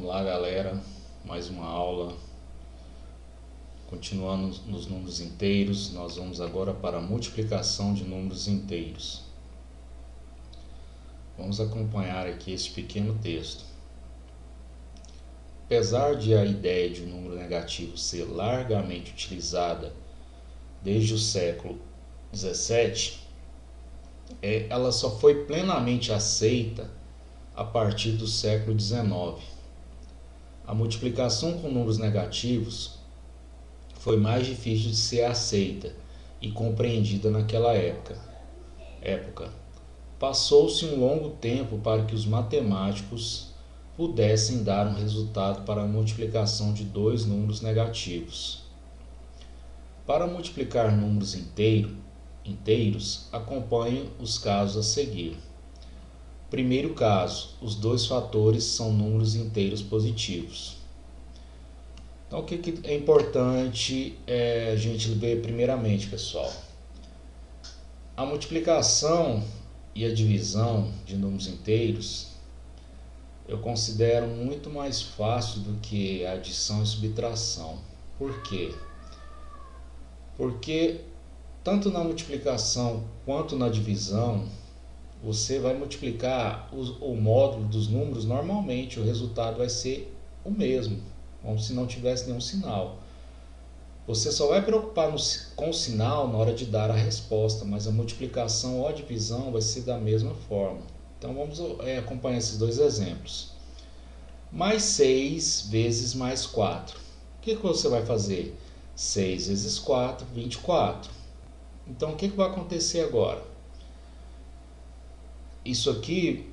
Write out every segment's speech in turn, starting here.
Vamos lá, galera, mais uma aula. Continuando nos números inteiros, nós vamos agora para a multiplicação de números inteiros. Vamos acompanhar aqui este pequeno texto. Apesar de a ideia de um número negativo ser largamente utilizada desde o século XVII, ela só foi plenamente aceita a partir do século XIX. A multiplicação com números negativos foi mais difícil de ser aceita e compreendida naquela época. Passou-se um longo tempo para que os matemáticos pudessem dar um resultado para a multiplicação de dois números negativos. Para multiplicar números inteiros, acompanhe os casos a seguir. Primeiro caso, os dois fatores são números inteiros positivos. Então, o que é importante a gente ver primeiramente, pessoal? A multiplicação e a divisão de números inteiros eu considero muito mais fácil do que a adição e subtração. Por quê? Porque tanto na multiplicação quanto na divisão, você vai multiplicar o módulo dos números, normalmente o resultado vai ser o mesmo, como se não tivesse nenhum sinal. Você só vai preocupar com o sinal na hora de dar a resposta, mas a multiplicação ou a divisão vai ser da mesma forma. Então vamos acompanhar esses dois exemplos. Mais 6 vezes mais 4. O que você vai fazer? 6 vezes 4, 24. Então o que vai acontecer agora? Isso aqui,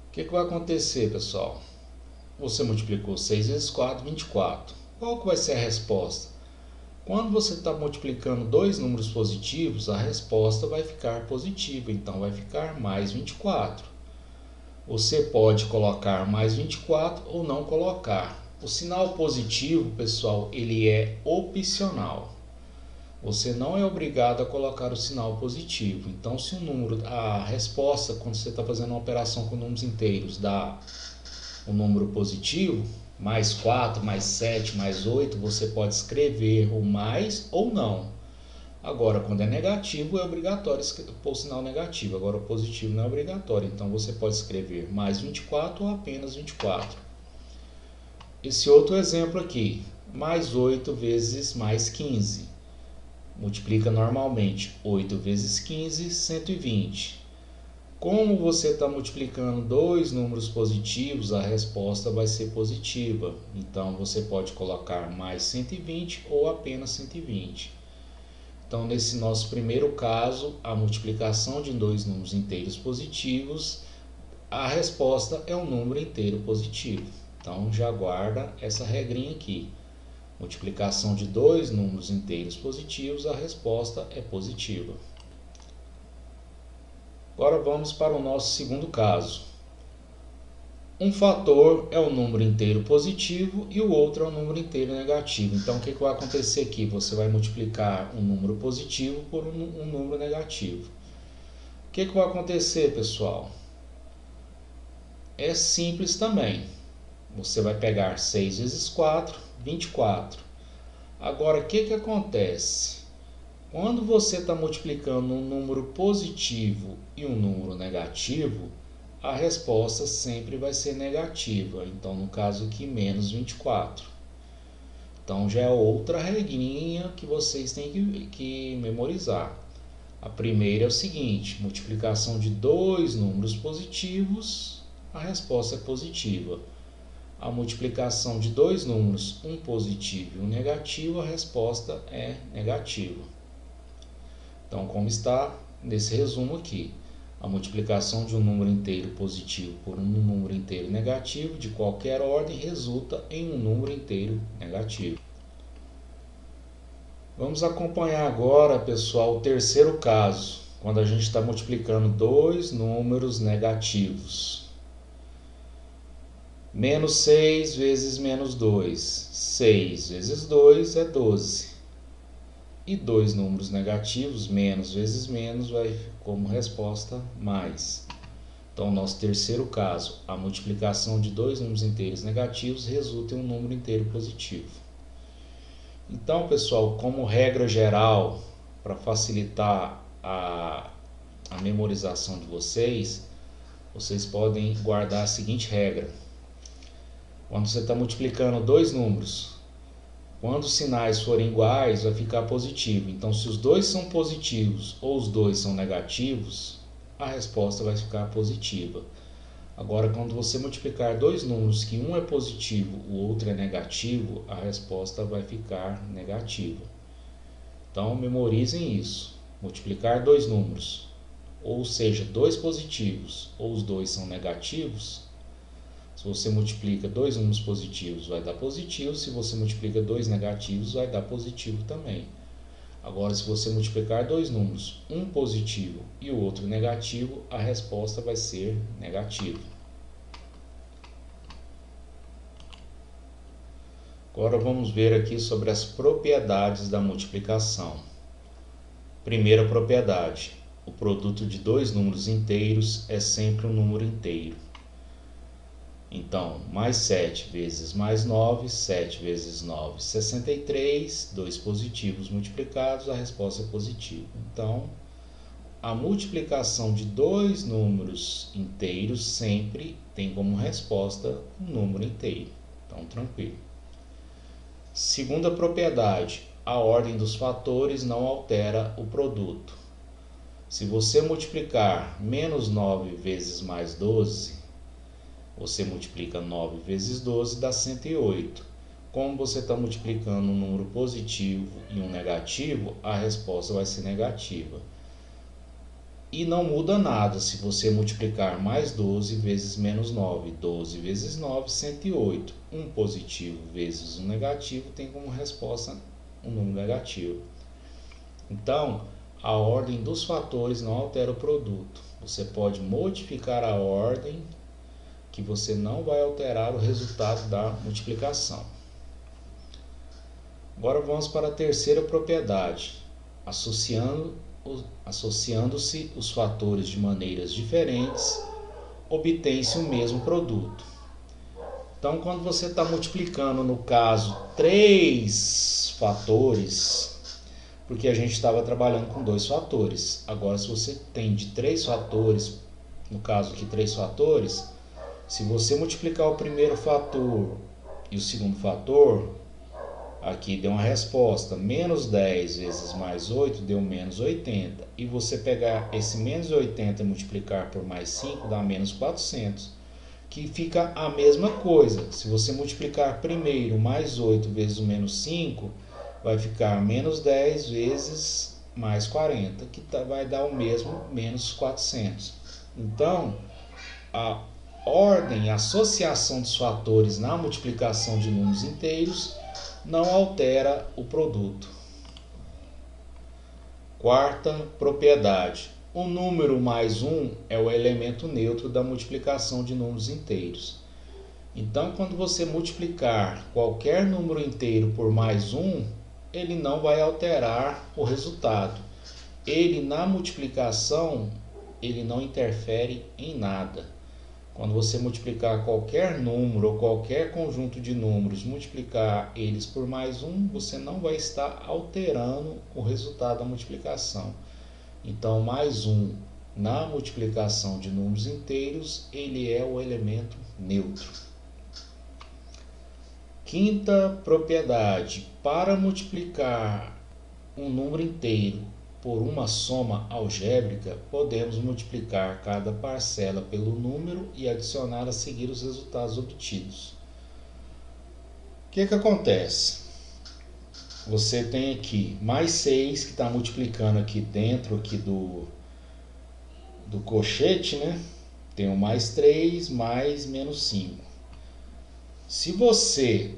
o que vai acontecer, pessoal? Você multiplicou 6 vezes 4, 24. Qual que vai ser a resposta? Quando você está multiplicando dois números positivos, a resposta vai ficar positiva, então vai ficar mais 24. Você pode colocar mais 24 ou não colocar. O sinal positivo, pessoal, ele é opcional. Você não é obrigado a colocar o sinal positivo. Então, se a resposta, quando você está fazendo uma operação com números inteiros, dá um número positivo, mais 4, mais 7, mais 8, você pode escrever o mais ou não. Agora, quando é negativo, é obrigatório pôr o sinal negativo. Agora, o positivo não é obrigatório. Então, você pode escrever mais 24 ou apenas 24. Esse outro exemplo aqui, mais 8 vezes mais 15. Multiplica normalmente 8 vezes 15, 120. Como você está multiplicando dois números positivos, a resposta vai ser positiva. Então, você pode colocar mais 120 ou apenas 120. Então, nesse nosso primeiro caso, a multiplicação de dois números inteiros positivos, a resposta é um número inteiro positivo. Então, já guarda essa regrinha aqui. Multiplicação de dois números inteiros positivos, a resposta é positiva. Agora vamos para o nosso segundo caso. Um fator é um número inteiro positivo e o outro é um número inteiro negativo. Então, o que vai acontecer aqui? Você vai multiplicar um número positivo por um número negativo. O que vai acontecer, pessoal? É simples também. Você vai pegar 6 vezes 4, 24. Agora, o que acontece? Quando você está multiplicando um número positivo e um número negativo, a resposta sempre vai ser negativa. Então, no caso aqui, menos 24. Então, já é outra regrinha que vocês têm que memorizar. A primeira é o seguinte: multiplicação de dois números positivos, a resposta é positiva. A multiplicação de dois números, um positivo e um negativo, a resposta é negativa. Então, como está nesse resumo aqui, a multiplicação de um número inteiro positivo por um número inteiro negativo de qualquer ordem resulta em um número inteiro negativo. Vamos acompanhar agora, pessoal, o terceiro caso, quando a gente está multiplicando dois números negativos. Menos 6 vezes menos 2. 6 vezes 2 é 12. E dois números negativos, menos vezes menos, vai como resposta mais. Então, nosso terceiro caso, a multiplicação de dois números inteiros negativos resulta em um número inteiro positivo. Então, pessoal, como regra geral, para facilitar a memorização de vocês podem guardar a seguinte regra. Quando você está multiplicando dois números, quando os sinais forem iguais, vai ficar positivo. Então, se os dois são positivos ou os dois são negativos, a resposta vai ficar positiva. Agora, quando você multiplicar dois números que um é positivo, o outro é negativo, a resposta vai ficar negativa. Então, memorizem isso. Multiplicar dois números, ou seja, dois positivos ou os dois são negativos. Se você multiplica dois números positivos, vai dar positivo. Se você multiplica dois negativos, vai dar positivo também. Agora, se você multiplicar dois números, um positivo e o outro negativo, a resposta vai ser negativa. Agora vamos ver aqui sobre as propriedades da multiplicação. Primeira propriedade: o produto de dois números inteiros é sempre um número inteiro. Então, mais 7 vezes mais 9, 7 vezes 9, 63, dois positivos multiplicados, a resposta é positiva. Então, a multiplicação de dois números inteiros sempre tem como resposta um número inteiro. Então, tranquilo. Segunda propriedade: a ordem dos fatores não altera o produto. Se você multiplicar menos 9 vezes mais 12, você multiplica 9 vezes 12, dá 108. Como você está multiplicando um número positivo e um negativo, a resposta vai ser negativa. E não muda nada se você multiplicar mais 12 vezes menos 9. 12 vezes 9, 108. Um positivo vezes um negativo tem como resposta um número negativo. Então, a ordem dos fatores não altera o produto. Você pode modificar a ordem, que você não vai alterar o resultado da multiplicação. Agora vamos para a terceira propriedade. Associando-se os fatores de maneiras diferentes, obtém-se o mesmo produto. Então, quando você está multiplicando, no caso, três fatores, porque a gente estava trabalhando com dois fatores. Agora, se você tem de três fatores, no caso aqui três fatores, se você multiplicar o primeiro fator e o segundo fator, aqui deu uma resposta, menos 10 vezes mais 8 deu menos 80. E você pegar esse menos 80 e multiplicar por mais 5 dá menos 400, que fica a mesma coisa. Se você multiplicar primeiro mais 8 vezes o menos 5, vai ficar menos 10 vezes mais 40, que vai dar o mesmo, menos 400. Então, a ordem, a associação dos fatores na multiplicação de números inteiros não altera o produto. Quarta propriedade: o número mais 1 é o elemento neutro da multiplicação de números inteiros. Então, quando você multiplicar qualquer número inteiro por mais 1, ele não vai alterar o resultado. Ele, na multiplicação, ele não interfere em nada. Quando você multiplicar qualquer número ou qualquer conjunto de números, multiplicar eles por mais 1, você não vai estar alterando o resultado da multiplicação. Então, mais 1 na multiplicação de números inteiros, ele é o elemento neutro. Quinta propriedade: para multiplicar um número inteiro por uma soma algébrica, podemos multiplicar cada parcela pelo número e adicionar a seguir os resultados obtidos. O que acontece? Você tem aqui mais 6 que está multiplicando aqui dentro aqui do colchete, né? Tem o mais 3 mais menos 5. Se você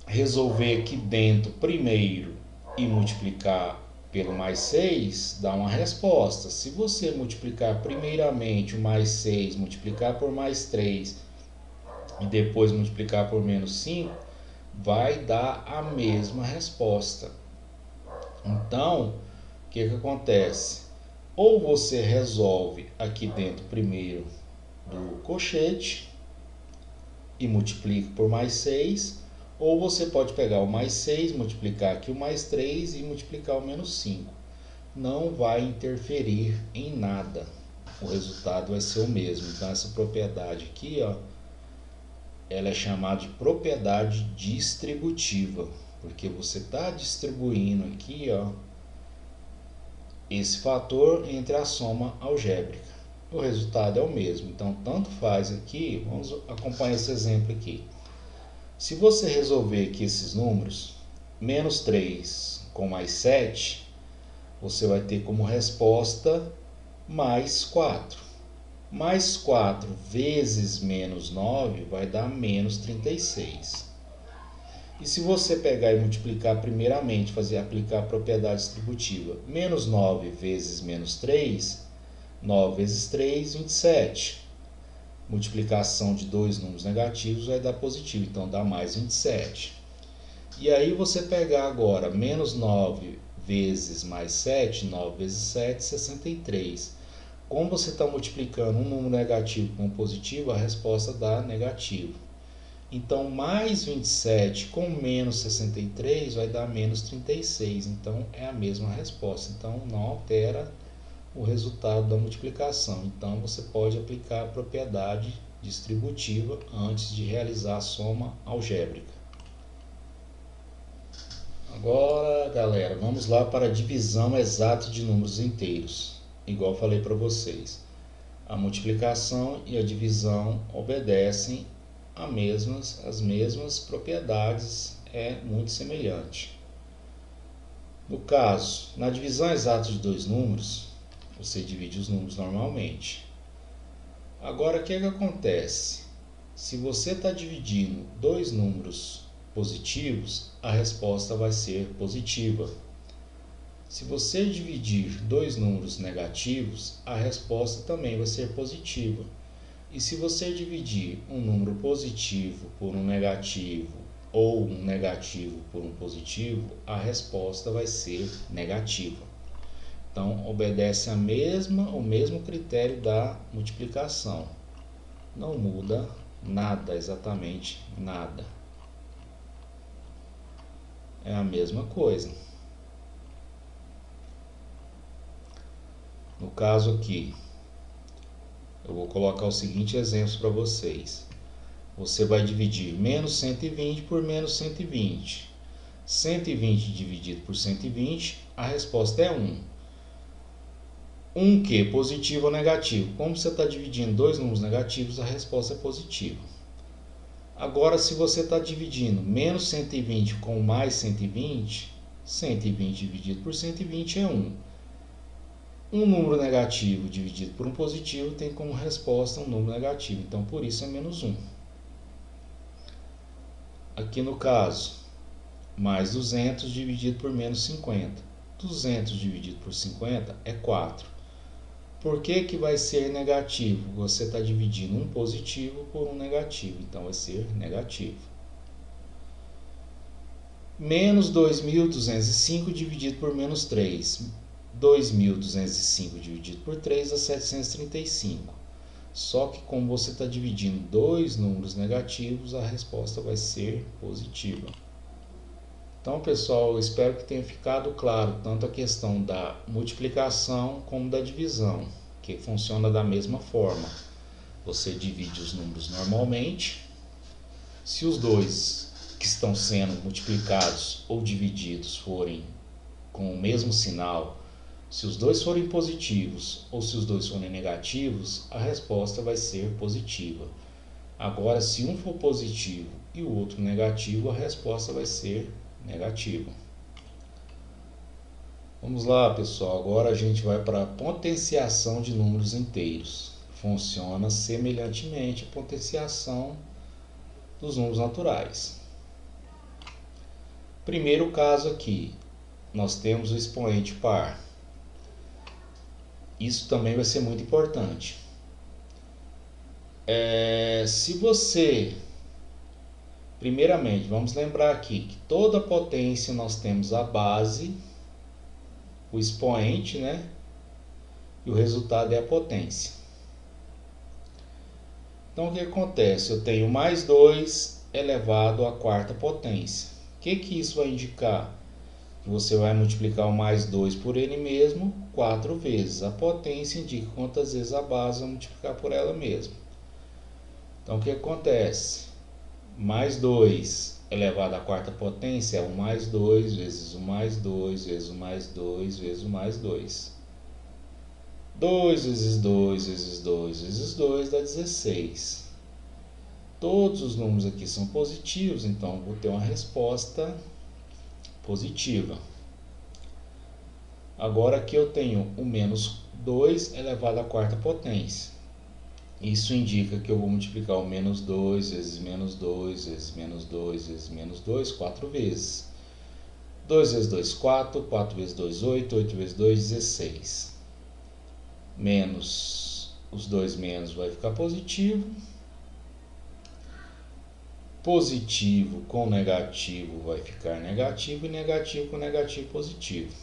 resolver aqui dentro primeiro e multiplicar pelo mais 6, dá uma resposta. Se você multiplicar primeiramente o mais 6, multiplicar por mais 3 e depois multiplicar por menos 5, vai dar a mesma resposta. Então, o que acontece? Ou você resolve aqui dentro primeiro do colchete e multiplico por mais 6, ou você pode pegar o mais 6, multiplicar aqui o mais 3 e multiplicar o menos 5. Não vai interferir em nada, o resultado vai ser o mesmo. Então essa propriedade aqui, ó, ela é chamada de propriedade distributiva, porque você está distribuindo aqui, ó, esse fator entre a soma algébrica. O resultado é o mesmo, então tanto faz aqui. Vamos acompanhar esse exemplo aqui. Se você resolver aqui esses números, menos 3 com mais 7, você vai ter como resposta mais 4. Mais 4 vezes menos 9 vai dar menos 36. E se você pegar e multiplicar primeiramente, aplicar a propriedade distributiva, menos 9 vezes menos 3, 9 vezes 3, 27. Multiplicação de dois números negativos vai dar positivo, então dá mais 27. E aí você pegar agora menos 9 vezes mais 7, 9 vezes 7, 63. Como você está multiplicando um número negativo com um positivo, a resposta dá negativo. Então, mais 27 com menos 63 vai dar menos 36. Então, é a mesma resposta. Então, não altera o resultado da multiplicação. Então, você pode aplicar a propriedade distributiva antes de realizar a soma algébrica. Agora, galera, vamos lá para a divisão exata de números inteiros. Igual falei para vocês, a multiplicação e a divisão obedecem as mesmas propriedades, é muito semelhante. No caso, na divisão exata de dois números, você divide os números normalmente. Agora, o que acontece? Se você está dividindo dois números positivos, a resposta vai ser positiva. Se você dividir dois números negativos, a resposta também vai ser positiva. E se você dividir um número positivo por um negativo ou um negativo por um positivo, a resposta vai ser negativa. Então, obedece o mesmo critério da multiplicação. Não muda nada, exatamente nada. É a mesma coisa. No caso aqui, eu vou colocar o seguinte exemplo para vocês. Você vai dividir menos 120 por menos 120. 120 dividido por 120, a resposta é 1. 1 que? Positivo ou negativo? Como você está dividindo dois números negativos, a resposta é positiva. Agora, se você está dividindo menos 120 com mais 120, 120 dividido por 120 é 1. Um número negativo dividido por um positivo tem como resposta um número negativo, então por isso é menos 1. Aqui no caso, mais 200 dividido por menos 50. 200 dividido por 50 é 4. Por que que vai ser negativo? Você está dividindo um positivo por um negativo, então vai ser negativo. Menos 2.205 dividido por menos 3. 2.205 dividido por 3 dá 735. Só que como você está dividindo dois números negativos, a resposta vai ser positiva. Então, pessoal, eu espero que tenha ficado claro tanto a questão da multiplicação como da divisão, que funciona da mesma forma. Você divide os números normalmente. Se os dois que estão sendo multiplicados ou divididos forem com o mesmo sinal, se os dois forem positivos ou se os dois forem negativos, a resposta vai ser positiva. Agora, se um for positivo e o outro negativo, a resposta vai ser negativa. Vamos lá, pessoal. Agora a gente vai para a potenciação de números inteiros. Funciona semelhantemente a potenciação dos números naturais. Primeiro caso aqui, nós temos o expoente par. Isso também vai ser muito importante. Se você, primeiramente, vamos lembrar aqui que toda potência nós temos a base, o expoente, né? E o resultado é a potência. Então o que acontece? Eu tenho mais 2 elevado à quarta potência. O que isso vai indicar? Que você vai multiplicar o mais 2 por ele mesmo 4 vezes. A potência indica quantas vezes a base vai multiplicar por ela mesma. Então o que acontece? Mais 2 elevado à quarta potência é o mais 2 vezes o mais 2 vezes o mais 2 vezes o mais 2. 2 vezes 2 vezes 2 vezes 2 dá 16. Todos os números aqui são positivos, então vou ter uma resposta positiva. Agora aqui eu tenho o menos 2 elevado à quarta potência. Isso indica que eu vou multiplicar o menos 2 vezes menos 2 vezes menos 2 vezes menos 2 4 vezes. 2 vezes 2, 4. 4 vezes 2, 8. 8 vezes 2, 16. Menos, os dois menos vai ficar positivo. Positivo com negativo vai ficar negativo. E negativo com negativo positivo.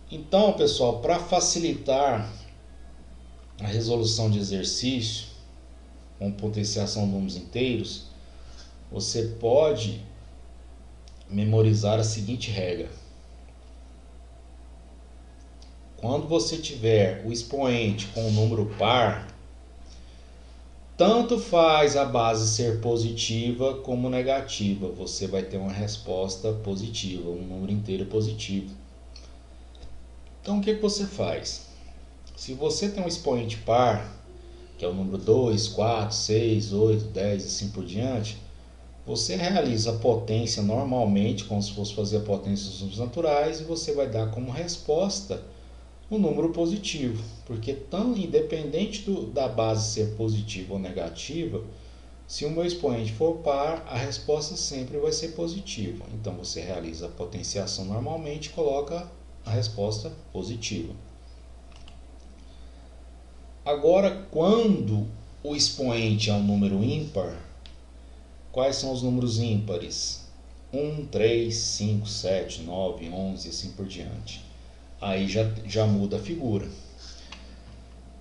Então, pessoal, para facilitar a resolução de exercício com potenciação de números inteiros, você pode memorizar a seguinte regra. Quando você tiver o expoente com o número par, tanto faz a base ser positiva como negativa, você vai ter uma resposta positiva, um número inteiro positivo. Então o que você faz? Se você tem um expoente par, que é o número 2, 4, 6, 8, 10 e assim por diante, você realiza a potência normalmente, como se fosse fazer a potência dos números naturais, e você vai dar como resposta um número positivo, porque tão independente da base ser positiva ou negativa, se o meu expoente for par, a resposta sempre vai ser positiva. Então você realiza a potenciação normalmente e coloca a resposta positiva. Agora, quando o expoente é um número ímpar, quais são os números ímpares? 1, 3, 5, 7, 9, 11 e assim por diante. Aí já muda a figura.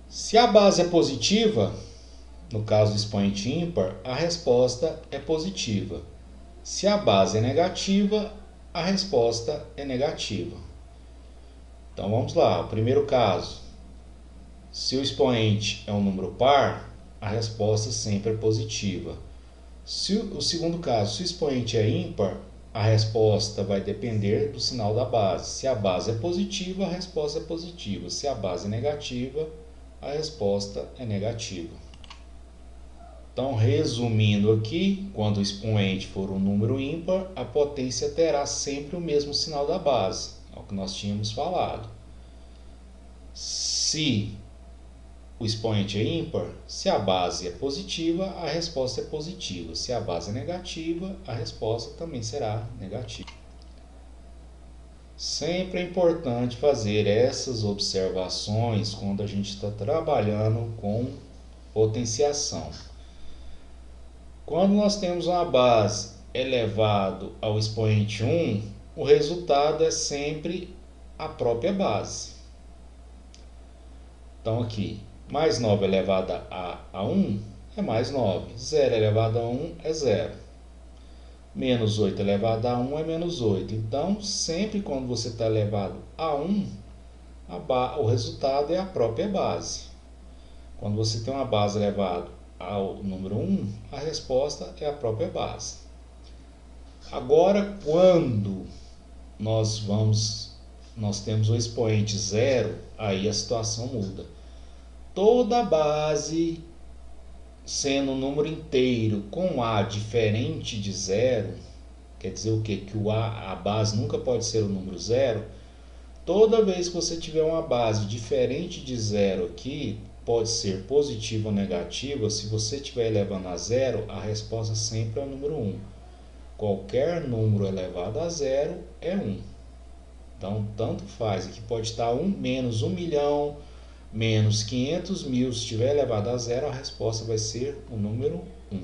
Se a base é positiva, no caso do expoente ímpar, a resposta é positiva. Se a base é negativa, a resposta é negativa. Então vamos lá, o primeiro caso. Se o expoente é um número par, a resposta sempre é positiva. O segundo caso, se o expoente é ímpar, a resposta vai depender do sinal da base. Se a base é positiva, a resposta é positiva. Se a base é negativa, a resposta é negativa. Então, resumindo aqui, quando o expoente for um número ímpar, a potência terá sempre o mesmo sinal da base, é o que nós tínhamos falado. Se o expoente é ímpar, se a base é positiva, a resposta é positiva. Se a base é negativa, a resposta também será negativa. Sempre é importante fazer essas observações quando a gente está trabalhando com potenciação. Quando nós temos uma base elevado ao expoente 1, o resultado é sempre a própria base. Então aqui, mais 9 elevado a 1 é mais 9. 0 elevado a 1 é 0. Menos 8 elevado a 1 é menos 8. Então, sempre quando você está elevado a 1, o resultado é a própria base. Quando você tem uma base elevada ao número 1, a resposta é a própria base. Agora, quando nós temos o expoente 0, aí a situação muda. Toda base sendo um número inteiro com A diferente de 0, quer dizer o quê? Que a base nunca pode ser o número 0. Toda vez que você tiver uma base diferente de 0 aqui, pode ser positiva ou negativa, se você estiver elevando a 0, a resposta sempre é o número 1. Qualquer número elevado a 0 é 1. Então, tanto faz. Aqui pode estar 1 menos 1 milhão, menos 500 mil. Se estiver elevado a 0, a resposta vai ser o número 1.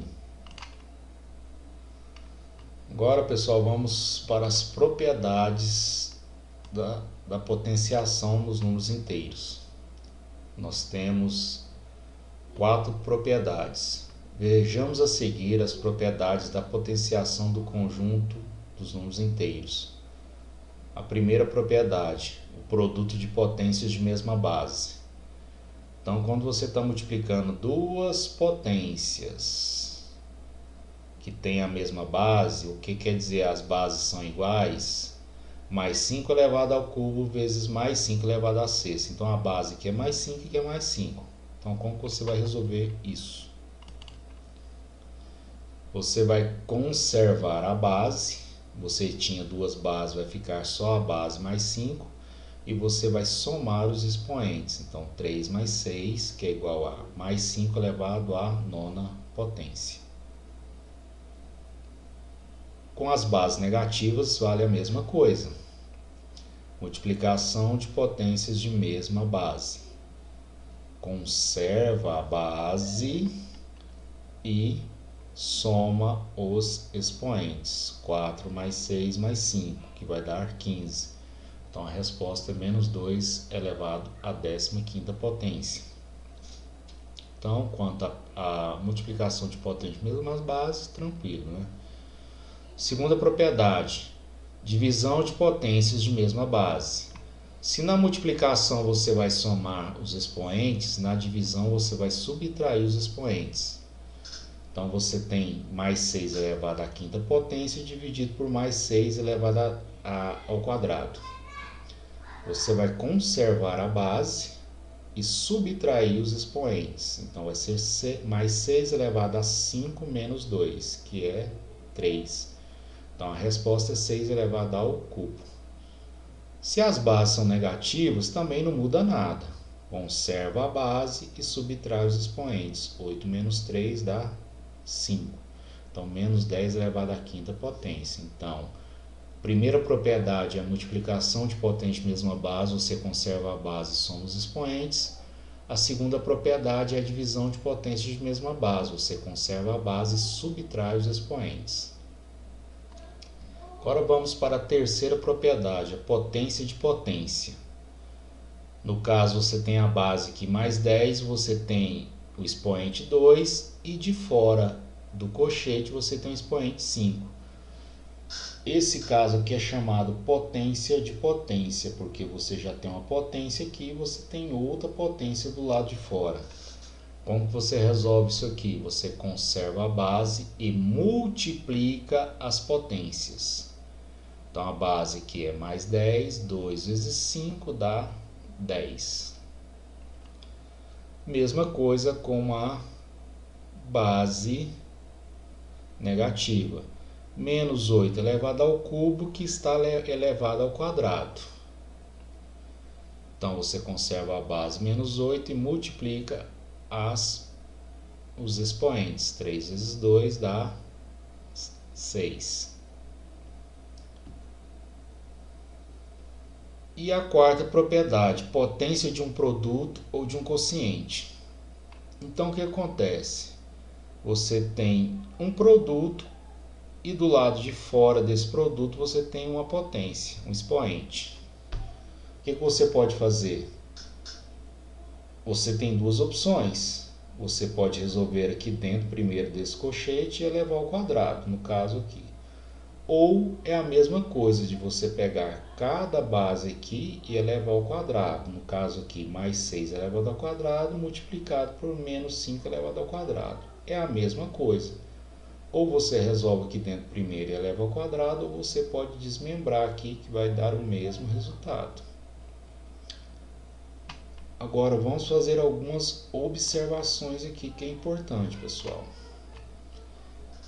Agora, pessoal, vamos para as propriedades da potenciação nos números inteiros. Nós temos 4 propriedades. Vejamos a seguir as propriedades da potenciação do conjunto dos números inteiros. A primeira propriedade, o produto de potências de mesma base. Então, quando você está multiplicando duas potências que têm a mesma base, o que quer dizer as bases são iguais? Mais 5 elevado ao cubo vezes mais 5 elevado à sexta. Então, a base aqui é mais 5 e aqui é mais 5. Então, como você vai resolver isso? Você vai conservar a base. Você tinha duas bases, vai ficar só a base mais 5. E você vai somar os expoentes. Então, 3 mais 6, que é igual a mais 5 elevado à nona potência. Com as bases negativas, vale a mesma coisa. Multiplicação de potências de mesma base. Conserva a base e soma os expoentes. 4 mais 6 mais 5, que vai dar 15. Então, a resposta é menos 2 elevado à 15ª potência. Então, quanto à multiplicação de potências de mesmas bases, tranquilo, né? Segunda propriedade, divisão de potências de mesma base. Se na multiplicação você vai somar os expoentes, na divisão você vai subtrair os expoentes. Então, você tem mais 6 elevado à 5ª potência dividido por mais 6 elevado ao quadrado. Você vai conservar a base e subtrair os expoentes. Então, vai ser mais 6 elevado a 5 menos 2, que é 3. Então, a resposta é 6 elevado ao cubo. Se as bases são negativas, também não muda nada. Conserva a base e subtrai os expoentes. 8 menos 3 dá 5. Então, menos 10 elevado à 5ª potência. Então, primeira propriedade é a multiplicação de potência de mesma base. Você conserva a base e soma os expoentes. A segunda propriedade é a divisão de potência de mesma base. Você conserva a base e subtrai os expoentes. Agora vamos para a terceira propriedade, a potência de potência. No caso, você tem a base aqui mais 10, você tem o expoente 2 e de fora do cochete você tem o expoente 5. Esse caso aqui é chamado potência de potência, porque você já tem uma potência aqui e você tem outra potência do lado de fora. Como você resolve isso aqui? Você conserva a base e multiplica as potências. Então, a base aqui é mais 10, 2 vezes 5 dá 10. Mesma coisa com a base negativa. Menos 8 elevado ao cubo, que está elevado ao quadrado. Então, você conserva a base menos 8 e multiplica os expoentes. 3 vezes 2 dá 6. E a quarta propriedade, potência de um produto ou de um quociente. Então, o que acontece? Você tem um produto e do lado de fora desse produto você tem uma potência, um expoente. O que você pode fazer? Você tem duas opções. Você pode resolver aqui dentro primeiro desse cochete e elevar ao quadrado, no caso aqui. Ou é a mesma coisa de você pegar cada base aqui e elevar ao quadrado. No caso aqui, mais 6 elevado ao quadrado multiplicado por menos 5 elevado ao quadrado. É a mesma coisa. Ou você resolve aqui dentro primeiro e eleva ao quadrado, ou você pode desmembrar aqui que vai dar o mesmo resultado. Agora vamos fazer algumas observações aqui que é importante, pessoal.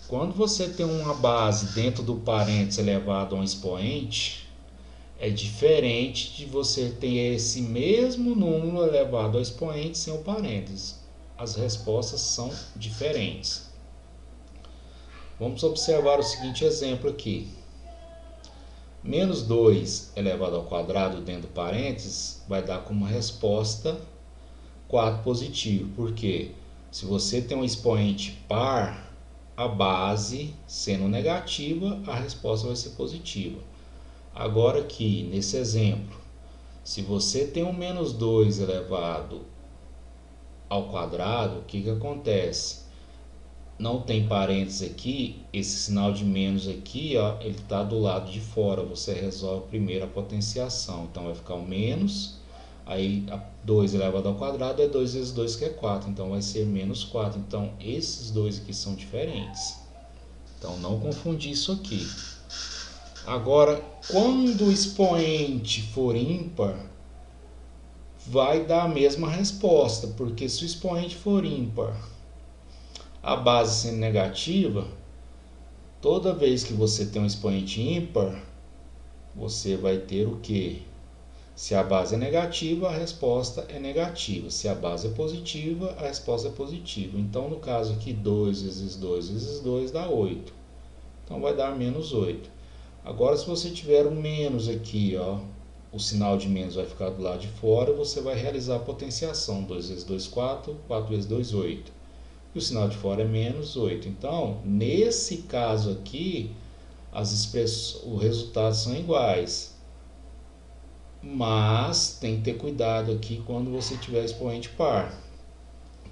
Quando você tem uma base dentro do parênteses elevado a um expoente, é diferente de você ter esse mesmo número elevado ao expoente sem o parênteses. As respostas são diferentes. Vamos observar o seguinte exemplo aqui. Menos 2 elevado ao quadrado dentro do parênteses vai dar como resposta 4 positivo. Por quê? Se você tem um expoente par, a base sendo negativa, a resposta vai ser positiva. Agora aqui, nesse exemplo, se você tem um menos 2 elevado ao quadrado, o que acontece? Não tem parênteses aqui, esse sinal de menos aqui, ó, ele está do lado de fora. Você resolve primeiro a potenciação. Então vai ficar o menos, aí 2 elevado ao quadrado é 2 vezes 2, que é 4. Então vai ser menos 4. Então esses dois aqui são diferentes. Então não confundir isso aqui. Agora, quando o expoente for ímpar, vai dar a mesma resposta, porque se o expoente for ímpar, a base sendo negativa, toda vez que você tem um expoente ímpar, você vai ter o quê? Se a base é negativa, a resposta é negativa. Se a base é positiva, a resposta é positiva. Então, no caso aqui, 2 vezes 2 vezes 2 dá 8. Então, vai dar menos 8. Agora, se você tiver um menos aqui, ó, o sinal de menos vai ficar do lado de fora, você vai realizar a potenciação. 2 vezes 2, 4. 4 vezes 2, 8. E o sinal de fora é menos 8. Então, nesse caso aqui, os resultados são iguais. Mas tem que ter cuidado aqui quando você tiver expoente par.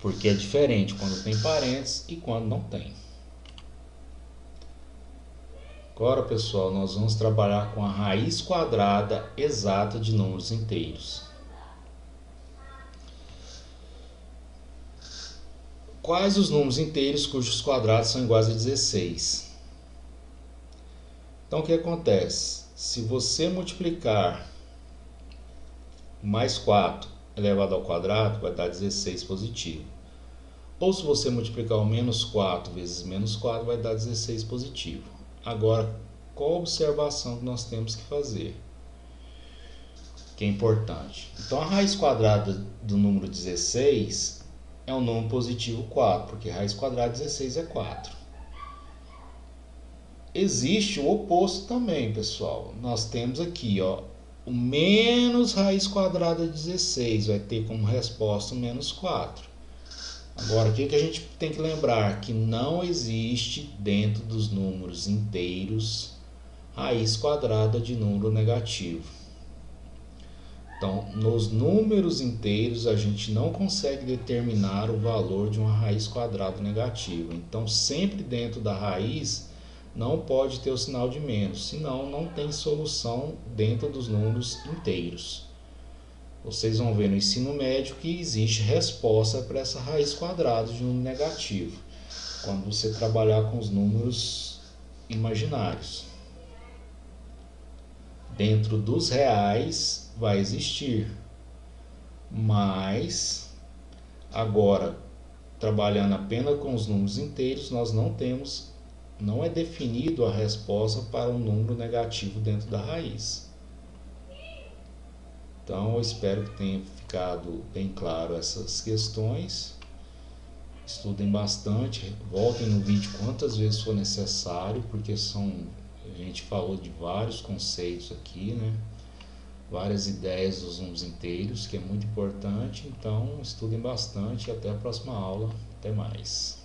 Porque é diferente quando tem parênteses e quando não tem. Agora, pessoal, nós vamos trabalhar com a raiz quadrada exata de números inteiros. Quais os números inteiros cujos quadrados são iguais a 16? Então, o que acontece? Se você multiplicar mais 4 elevado ao quadrado, vai dar 16 positivo. Ou se você multiplicar o menos 4 vezes menos 4, vai dar 16 positivo. Agora, qual a observação que nós temos que fazer? Que é importante. Então, a raiz quadrada do número 16 é um número positivo 4, porque raiz quadrada de 16 é 4. Existe o oposto também, pessoal. Nós temos aqui, ó, o menos raiz quadrada de 16 vai ter como resposta o menos 4. Agora, o que a gente tem que lembrar? Que não existe dentro dos números inteiros raiz quadrada de número negativo. Então, nos números inteiros, a gente não consegue determinar o valor de uma raiz quadrada negativa. Então, sempre dentro da raiz, não pode ter o sinal de menos, senão não tem solução dentro dos números inteiros. Vocês vão ver no ensino médio que existe resposta para essa raiz quadrada de número negativo, quando você trabalhar com os números imaginários. Dentro dos reais vai existir, mas agora, trabalhando apenas com os números inteiros, nós não é definido a resposta para um número negativo dentro da raiz. Então, eu espero que tenha ficado bem claro essas questões. Estudem bastante, voltem no vídeo quantas vezes for necessário, porque a gente falou de vários conceitos aqui, né? Várias ideias dos números inteiros, que é muito importante. Então, estudem bastante e até a próxima aula. Até mais.